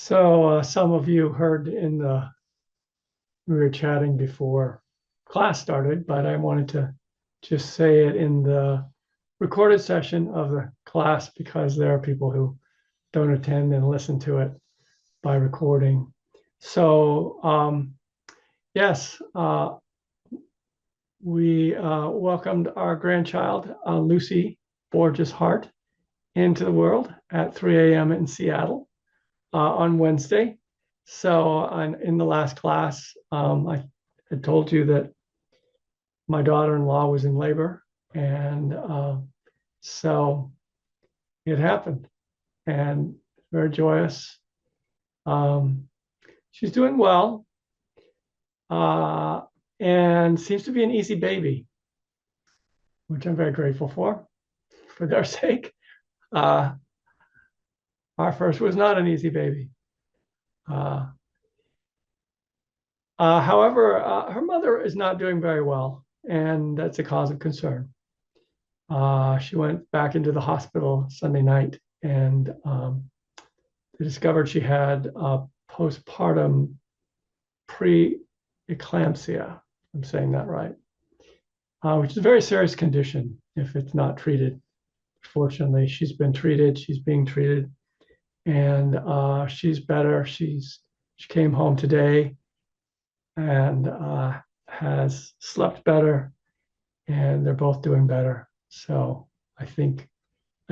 So some of you heard we were chatting before class started, but I wanted to just say it in the recorded session of the class because there are people who don't attend and listen to it by recording. So yes, we welcomed our grandchild, Lucy Borges Hart, into the world at 3 a.m. in Seattle on Wednesday. So in the last class, I had told you that my daughter-in-law was in labor, and so it happened, and very joyous. Um, she's doing well, uh, and seems to be an easy baby, which I'm very grateful for their sake. Uh, our first was not an easy baby. Uh, However, her mother is not doing very well, and that's a cause of concern. She went back into the hospital Sunday night, and they discovered she had postpartum preeclampsia. I'm saying that right, which is a very serious condition if it's not treated. Fortunately, she's been treated. She's being treated, and she's better. She came home today and has slept better, and they're both doing better. So I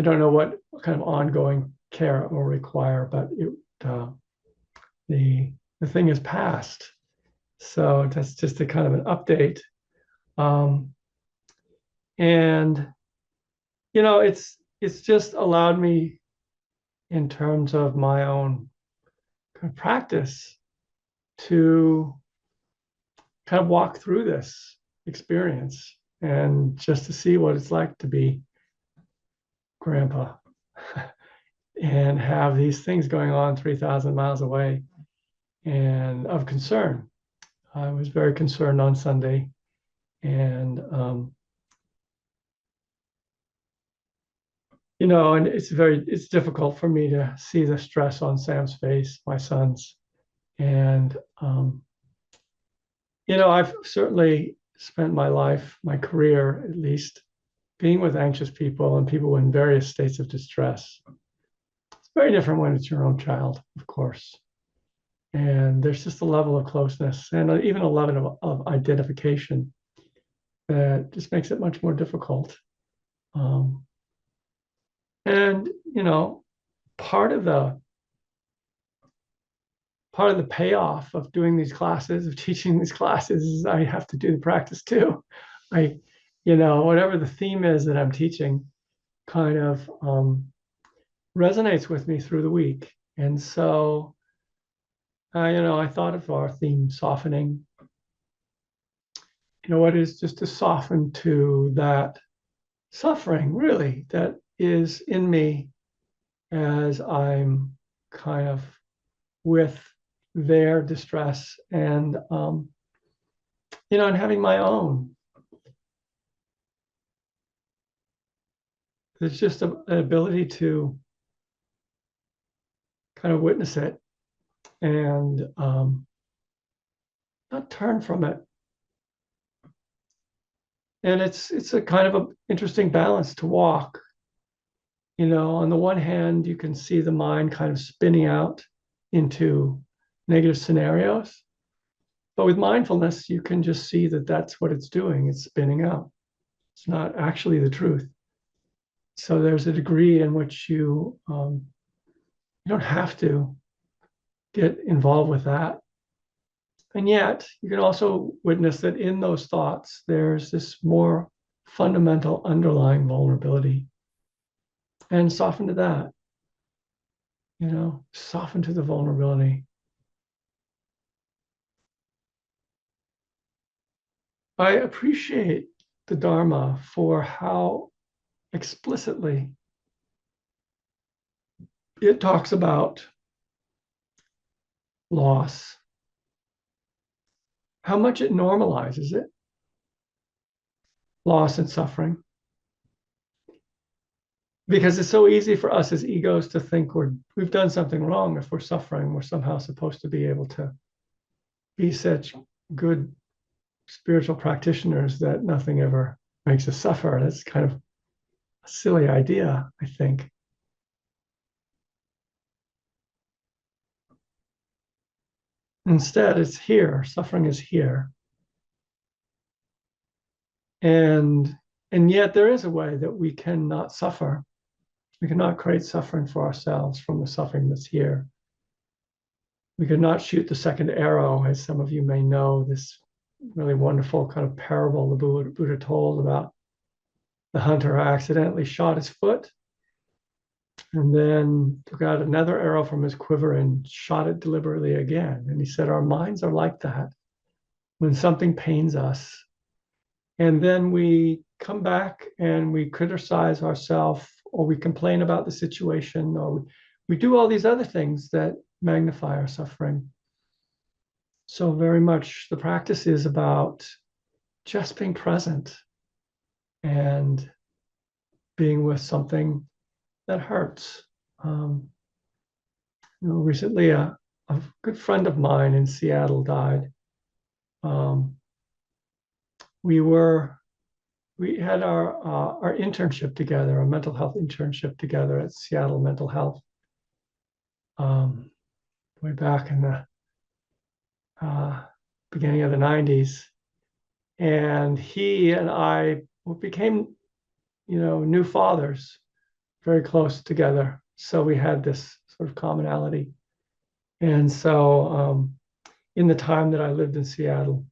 don't know what kind of ongoing care it will require, but the the thing is passed. So that's just a kind of an update. Um, and it's just allowed me in terms of my own kind of practice to kind of walk through this experience and just to see what it's like to be grandpa and have these things going on 3,000 miles away and of concern. I was very concerned on Sunday, and and it's difficult for me to see the stress on Sam's face, my son's, and I've certainly spent my life, my career at least, being with anxious people and people in various states of distress. It's very different when it's your own child, of course. And there's just a level of closeness and even a level of identification that just makes it much more difficult. Um, and part of the part of the payoff of doing these classes, of teaching these classes, is I have to do the practice too. I, whatever the theme is that I'm teaching, kind of resonates with me through the week. And so, I thought of our theme, softening. What is just to soften to that suffering, really, that is in me as I'm kind of with their distress and and having my own. There's just an ability to kind of witness it and not turn from it. And it's a kind of an interesting balance to walk. On the one hand, you can see the mind kind of spinning out into negative scenarios. But with mindfulness, you can just see that that's what it's doing. It's spinning out. It's not actually the truth. So there's a degree in which you don't have to get involved with that. And yet, you can also witness that in those thoughts, there's this more fundamental underlying vulnerability. And soften to that, soften to the vulnerability. I appreciate the Dharma for how explicitly it talks about loss, how much it normalizes it, loss and suffering. because it's so easy for us as egos to think we've done something wrong. If we're suffering, we're somehow supposed to be able to be such good spiritual practitioners that nothing ever makes us suffer. That's kind of a silly idea, I think. Instead, it's here. Suffering is here. And yet there is a way that we cannot suffer. We cannot create suffering for ourselves from the suffering that's here. We could not shoot the second arrow, as some of you may know, this really wonderful kind of parable the Buddha told about the hunter who accidentally shot his foot and then took out another arrow from his quiver and shot it deliberately again. And he said, our minds are like that. When something pains us, and then we come back and we criticize ourselves, or we complain about the situation, or we do all these other things that magnify our suffering. So very much the practice is about just being present and being with something that hurts. Recently, a good friend of mine in Seattle died. We had our internship together, our mental health internship together at Seattle Mental Health, way back in the beginning of the 90s. And he and I became, new fathers, very close together. So we had this sort of commonality. And so in the time that I lived in Seattle,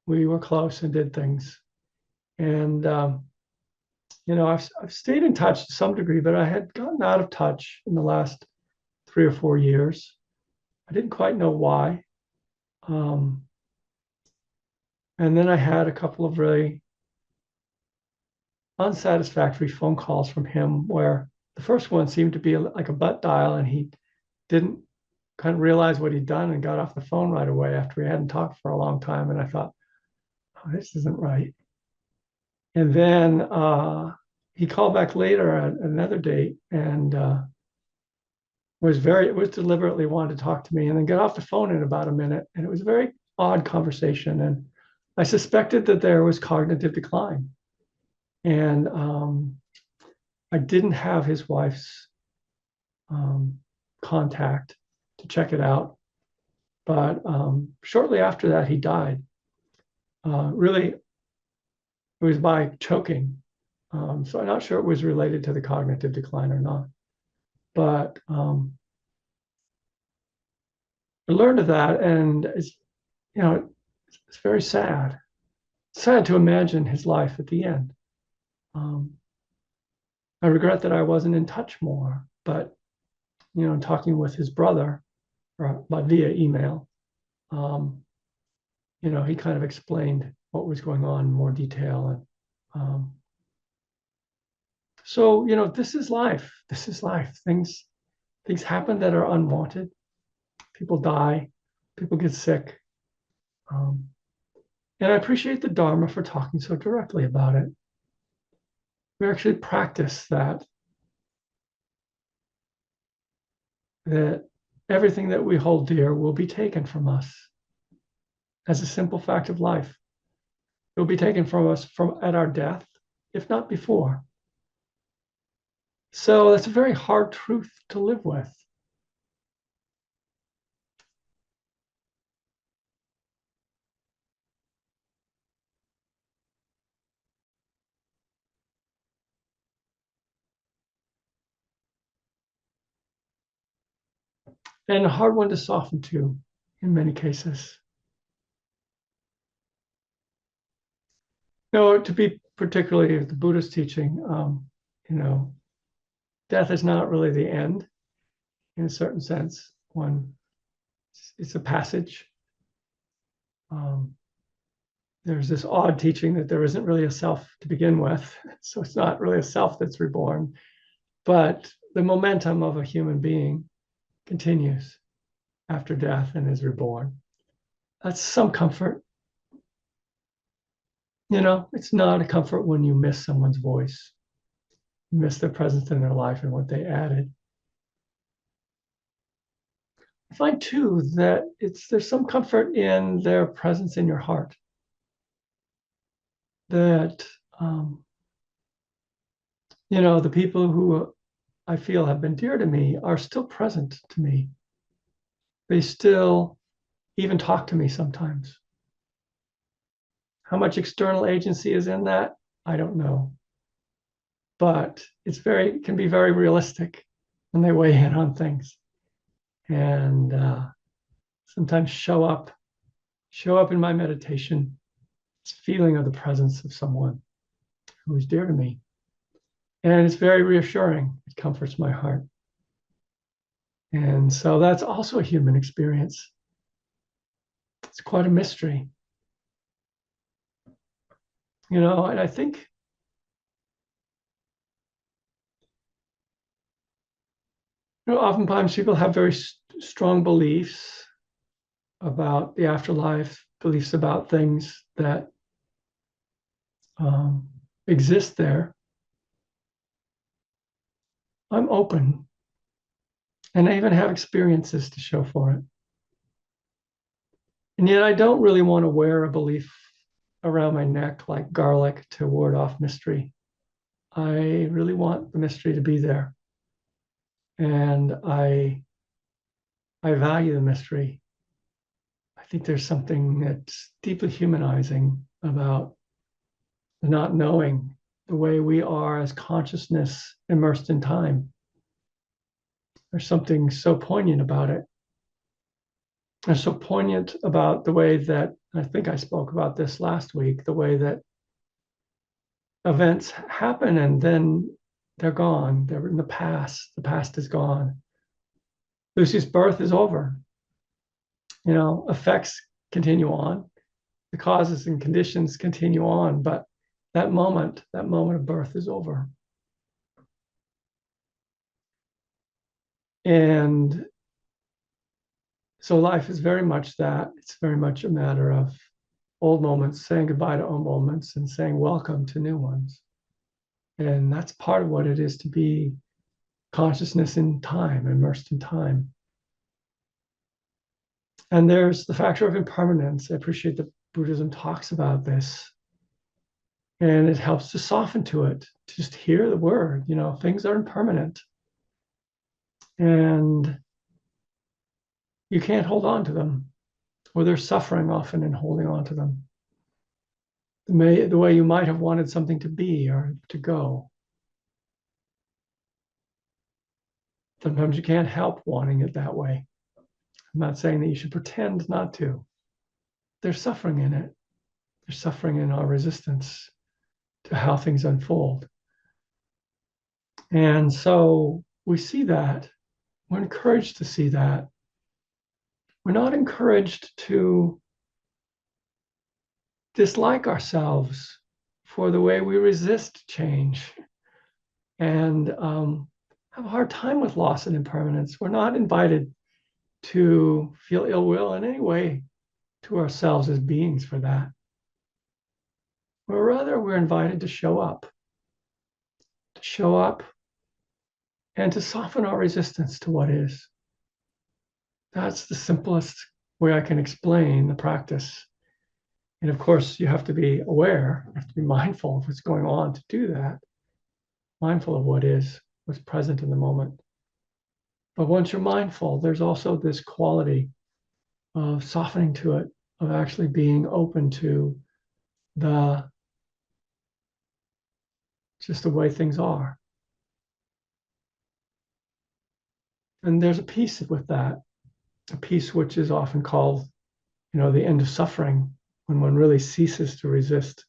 we were close and did things. And, I've stayed in touch to some degree, but I had gotten out of touch in the last 3 or 4 years. I didn't quite know why. And then I had a couple of really unsatisfactory phone calls from him where the first one seemed to be like a butt dial, and he didn't kind of realize what he'd done and got off the phone right away after he hadn't talked for a long time. And I thought, oh, this isn't right. And then he called back later at another date and was deliberately wanted to talk to me, and then got off the phone in about a minute. And it was a very odd conversation. And I suspected that there was cognitive decline. And I didn't have his wife's contact to check it out. But shortly after that, he died. Really, it was by choking. So I'm not sure it was related to the cognitive decline or not. But I learned of that, and it's very sad. Sad to imagine his life at the end. I regret that I wasn't in touch more, but talking with his brother via email, he kind of explained what was going on in more detail. And so, this is life. This is life. Things happen that are unwanted. People die. People get sick. And I appreciate the Dharma for talking so directly about it. We actually practice that everything that we hold dear will be taken from us as a simple fact of life. It will be taken from us at our death, if not before. So that's a very hard truth to live with. And a hard one to soften to in many cases. To be particularly the Buddhist teaching, death is not really the end in a certain sense. It's a passage. There's this odd teaching that there isn't really a self to begin with, so it's not really a self that's reborn, but the momentum of a human being continues after death and is reborn. That's some comfort. It's not a comfort when you miss someone's voice. miss their presence in their life and what they added. I find too that there's some comfort in their presence in your heart. That the people who I feel have been dear to me are still present to me. They still even talk to me sometimes. How much external agency is in that? I don't know. But it can be very realistic when they weigh in on things and sometimes show up in my meditation. This feeling of the presence of someone who is dear to me. And it's very reassuring. It comforts my heart. And so that's also a human experience. It's quite a mystery. And I think oftentimes people have very strong beliefs about the afterlife, beliefs about things that exist there. I'm open, and I even have experiences to show for it. And yet I don't really want to wear a belief around my neck like garlic to ward off mystery. I really want the mystery to be there. And I value the mystery. I think there's something that's deeply humanizing about the not knowing, the way we are as consciousness immersed in time. There's something so poignant about it. There's so poignant about the way that, I think I spoke about this last week, the way that events happen and then they're gone. They're in the past. The past is gone. Lucy's birth is over. Effects continue on. The causes and conditions continue on, but that moment of birth is over. And so life is very much that. It's very much a matter of old moments, saying goodbye to old moments and saying welcome to new ones. And that's part of what it is to be consciousness in time, immersed in time. And there's the factor of impermanence. I appreciate that Buddhism talks about this. And it helps to soften to it, to just hear the word, things are impermanent. And you can't hold on to them, or there's suffering often in holding on to them. The way you might have wanted something to be or to go. Sometimes you can't help wanting it that way. I'm not saying that you should pretend not to. There's suffering in it. There's suffering in our resistance to how things unfold. And so we see that. We're encouraged to see that. We're not encouraged to dislike ourselves for the way we resist change and have a hard time with loss and impermanence. We're not invited to feel ill will in any way to ourselves as beings for that. Or rather, we're invited to show up and to soften our resistance to what is. That's the simplest way I can explain the practice. And of course, you have to be aware, you have to be mindful of what's going on to do that, mindful of what is, what's present in the moment. But once you're mindful, there's also this quality of softening to it, of actually being open to just the way things are. And there's a peace with that, a peace which is often called, the end of suffering, when one really ceases to resist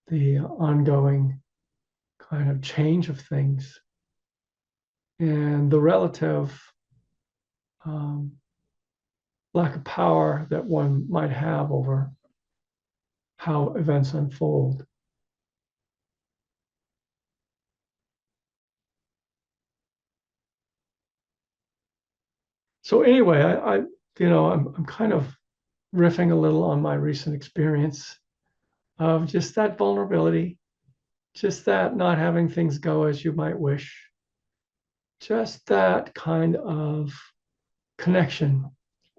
the ongoing kind of change of things and the relative lack of power that one might have over how events unfold. So anyway, I'm kind of riffing a little on my recent experience of just that vulnerability, just that not having things go as you might wish, just that kind of connection,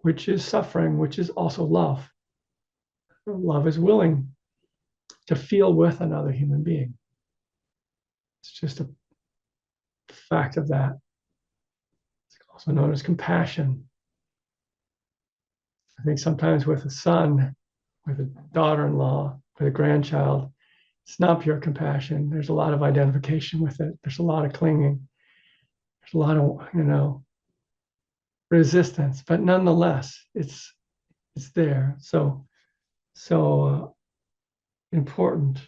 which is suffering, which is also love. Love is willing to feel with another human being. It's just a fact of that. It's also known as compassion. I think sometimes with a son, with a daughter-in-law, with a grandchild, it's not pure compassion. There's a lot of identification with it. There's a lot of clinging. There's a lot of, resistance, but nonetheless, it's there. So important.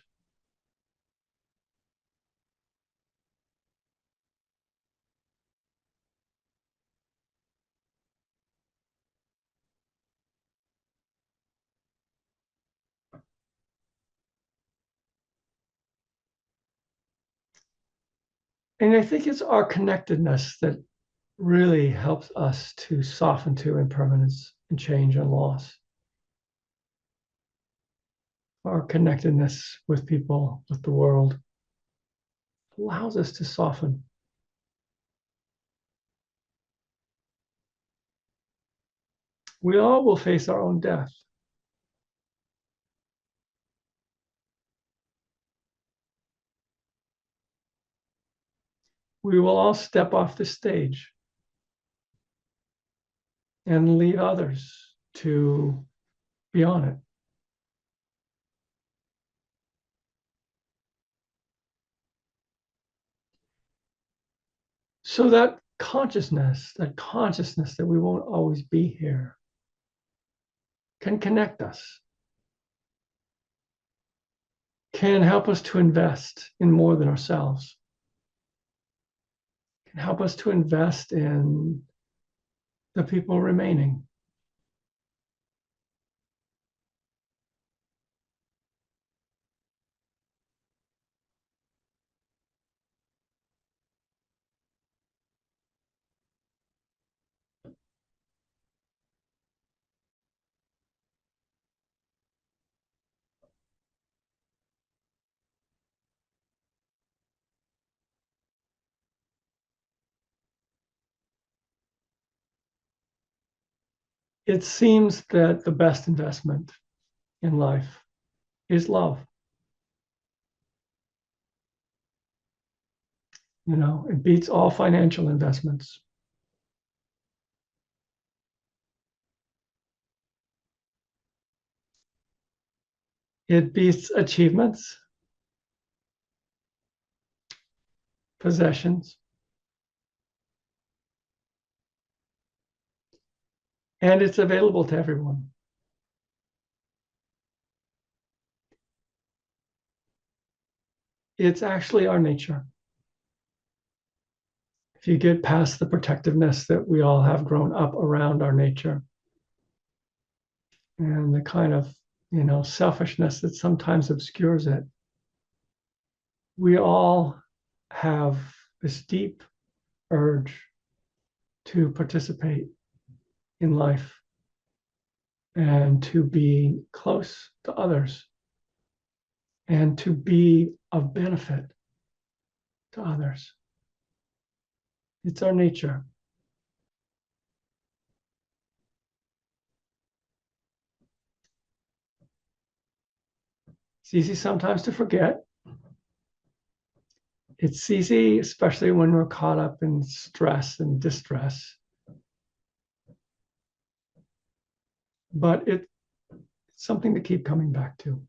And I think it's our connectedness that really helps us to soften to impermanence and change and loss. Our connectedness with people, with the world, allows us to soften. We all will face our own death. We will all step off the stage and leave others to be on it. So that consciousness that we won't always be here can connect us, can help us to invest in more than ourselves, can help us to invest in the people remaining. It seems that the best investment in life is love. It beats all financial investments. It beats achievements, possessions, and it's available to everyone. It's actually our nature. If you get past the protectiveness that we all have grown up around our nature and the kind of, selfishness that sometimes obscures it, we all have this deep urge to participate in life and to be close to others and to be of benefit to others. It's our nature. It's easy sometimes to forget. It's easy, especially when we're caught up in stress and distress. But it's something to keep coming back to.